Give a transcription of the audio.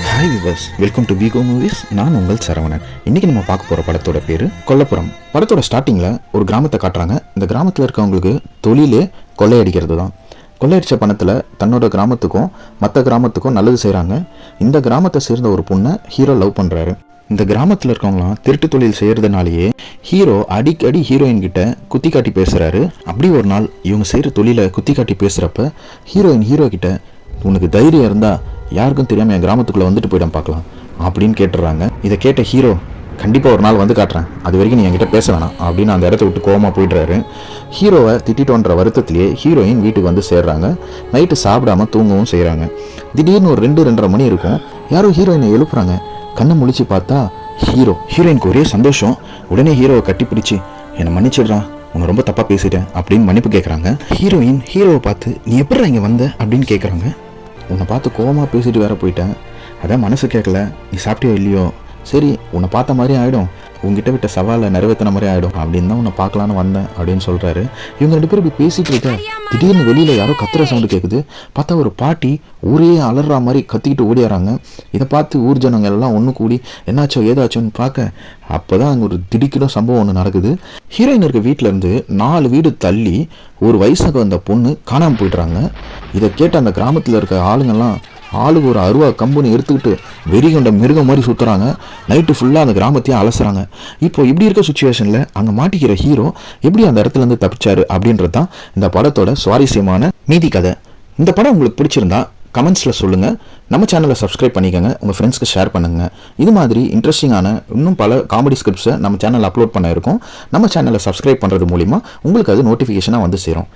Hi viewers, welcome to Vigo movies. நான் உங்கள் சரவணன். இன்றைக்கி நம்ம பார்க்க போகிற படத்தோட பேர் கொல்லப்புறம். படத்தோட ஸ்டார்டிங்கில் ஒரு கிராமத்தை காட்டுறாங்க. இந்த கிராமத்தில் இருக்கவங்களுக்கு தொழிலே கொள்ளையடிக்கிறது தான். கொள்ளையடித்த பணத்தில் தன்னோட கிராமத்துக்கும் மற்ற கிராமத்துக்கும் நல்லது செய்கிறாங்க. இந்த கிராமத்தை சேர்ந்த ஒரு பொண்ணை ஹீரோ லவ் பண்ணுறாரு. இந்த கிராமத்தில் இருக்கவங்களாம் திருட்டு தொழில் செய்கிறதுனாலேயே ஹீரோ அடிக்கடி ஹீரோயின் கிட்ட குத்தி காட்டி பேசுகிறாரு. அப்படி ஒரு நாள் இவங்க செய்கிற தொழிலை குத்தி காட்டி பேசுகிறப்ப ஹீரோயின் ஹீரோ கிட்ட, உனக்கு தைரியம் இருந்தால் யாருக்கும் தெரியாமல் என் கிராமத்துக்குள்ளே வந்துட்டு போயிடும் பார்க்கலாம் அப்படின்னு கேட்டுடுறாங்க. இதை கேட்ட ஹீரோ, கண்டிப்பாக ஒரு நாள் வந்து காட்டுறேன், அது வரைக்கும் நீ என்கிட்ட பேச வேணாம் அப்படின்னு அந்த இடத்த விட்டு கோவமாக போயிடுறாரு. ஹீரோவை திட்டிட்டோன்ற வருத்தத்திலேயே ஹீரோயின் வீட்டுக்கு வந்து சேர்றாங்க. நைட்டு சாப்பிடாம தூங்கவும் செய்கிறாங்க. திடீர்னு ஒரு 2-2:30 மணி இருக்கும். யாரோ ஹீரோயினை எழுப்புறாங்க. கண்ணை முழிச்சு பார்த்தா ஹீரோயினுக்கு ஒரே சந்தோஷம். உடனே ஹீரோவை கட்டி பிடிச்சி, என்னை மன்னிச்சிடுறான், உன்னை ரொம்ப தப்பாக பேசிட்டேன் அப்படின்னு மன்னிப்பு கேட்குறாங்க. ஹீரோயின் ஹீரோவை பார்த்து, நீ எப்படி இங்கே வந்த அப்படின்னு கேட்குறாங்க. உன்னை பார்த்து கோவமாக பேசிட்டு வேற போயிட்டேன், அதான் மனசு கேட்கல, நீ சாப்பிட்டியோ இல்லையோ, சரி உன்னை பார்த்த மாதிரி ஆகிடும், உங்ககிட்ட விட்ட சவாலை நிறைவேற்றின மாதிரி ஆகிடும் அப்படின்னு தான் உன்னை பார்க்கலான்னு வந்தேன் அப்படின்னு சொல்கிறாரு. இவங்க 2 பேரும் இப்படி பேசிகிட்டு இருக்க திடீர்னு வெளியில் யாரோ கத்துற சவுண்டு கேட்குது. பார்த்தா ஒரு பாட்டி ஊரே அலற மாதிரி கத்திக்கிட்டு ஓடியாராங்க. இதை பார்த்து ஊர் ஜனங்க எல்லாம் ஒன்று கூடி என்னாச்சோ ஏதாச்சோன்னு பார்க்க அப்போ தான் அங்கே ஒரு திடுக்கிடும் சம்பவம் ஒன்று நடக்குது. ஹீரோயின் இருக்க வீட்டிலேருந்து 4 வீடு தள்ளி ஒரு வயசுக்கு வந்த பொண்ணு காணாமல் போய்ட்றாங்க. இதை கேட்ட அந்த கிராமத்தில் இருக்க ஆளுங்கள்லாம் ஆளுக்கு ஒரு அருவா கம்பெனி எடுத்துக்கிட்டு வெறி கொண்ட மிருகம் மாதிரி சுற்றுறாங்க. நைட்டு ஃபுல்லாக அந்த கிராமத்தையும் அலசுறாங்க. இப்போ இப்படி இருக்க சுச்சுவேஷனில் அங்கே மாட்டிக்கிற ஹீரோ எப்படி அந்த இடத்துலேருந்து தப்பிச்சாரு அப்படின்றது தான் இந்த படத்தோட சுவாரஸ்யமான மீதி கதை. இந்த படம் உங்களுக்கு பிடிச்சிருந்தா கமெண்ட்ஸில் சொல்லுங்கள். நம்ம சேனலை சப்ஸ்கிரைப் பண்ணிக்கோங்க, உங்கள் ஃப்ரெண்ட்ஸ்க்கு ஷேர் பண்ணுங்கள். இது மாதிரி இன்ட்ரெஸ்டிங்கான இன்னும் பல காமெடி ஸ்கிரிப்ட்ஸை நம்ம சேனலில் அப்லோட் பண்ண இருக்கோம். நம்ம சேனலை சப்ஸ்கிரைப் பண்ணுறது மூலிமா உங்களுக்கு அது நோட்டிஃபிகேஷனாக வந்து சேரும்.